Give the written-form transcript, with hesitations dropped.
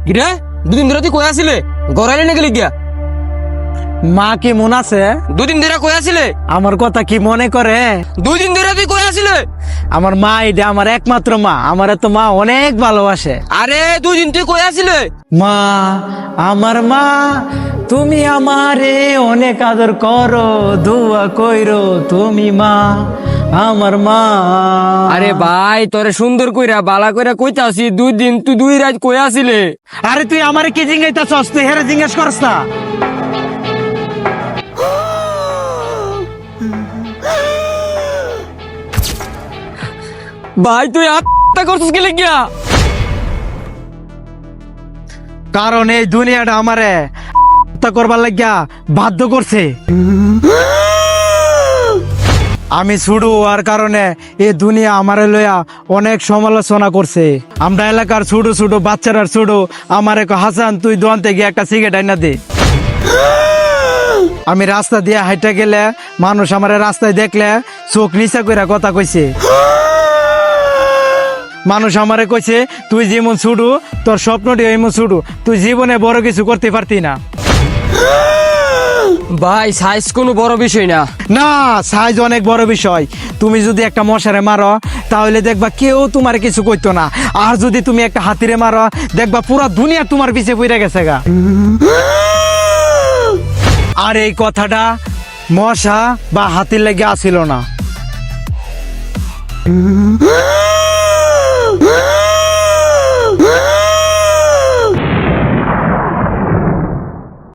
গিরা দুদিন ধরে তুই কই আছিলে গড়াইলে না গেলি গিয়া? মা কি মন আছে? দুদিন ধরে কই আছিলে? আমার কথা কি মনে করে? 2 দিন ধরে তুই কই আছিলে? আমার মা এটা আমার একমাত্র মা, আমার তো মা অনেক ভালোবাসে। আরে 2 দিন তুই কই আছিলে? মা, আমার মা, তুমি আমারে অনেক আদর করো, দোয়া কইরো তুমি মা, আমার মা। আরে ভাই তোরে সুন্দর কইরা বালা কইরা কইতাছি 2 দিন তুই 2 রাত কই আছিলে? আরে তুই আমারে কি জিঙ্গাইতাছস? তুই হেরে জিজ্ঞেস করস না। ভাই তুই আত্মহত্যা করছিস গেলে গিয়া? কারণ এই দুনিয়াটা আমারে হত্যা করবার লাগিয়া বাধ্য করছে। আমি ছুডু আর কারণে এই দুনিয়া আমারে লইয়া অনেক সমালোচনা করছে। আমরা এলাকার ছোট ছোট বাচ্চারা ছুডু আমারে কয়, হাসান তুই দোয়ানতে গিয়ে একটা সিগারেট আইনা দে। আমি রাস্তা দিয়ে হাইটা গেলে মানুষ আমারে রাস্তায় দেখলে চোখ নিচা কইরা কথা কইছে। মানুষ আমারে কইছে তুই যেমন ছুডু তোর স্বপ্নটি এমন ছুডু, তুই জীবনে বড় কিছু করতে পারতি না। ভাই সাইজ কোনো বড় বিষয় না। না, সাইজ অনেক বড় বিষয়। তুমি যদি একটা মশারে মারো তাহলে দেখবা কেউ তোমার কিছু কইতো না, আর যদি তুমি একটা হাতিরে মারো দেখবা পুরা দুনিয়া তোমার পিছে পড়ে গেছে গা। আর এই কথাটা মশা বা হাতির লেগে আসিল না।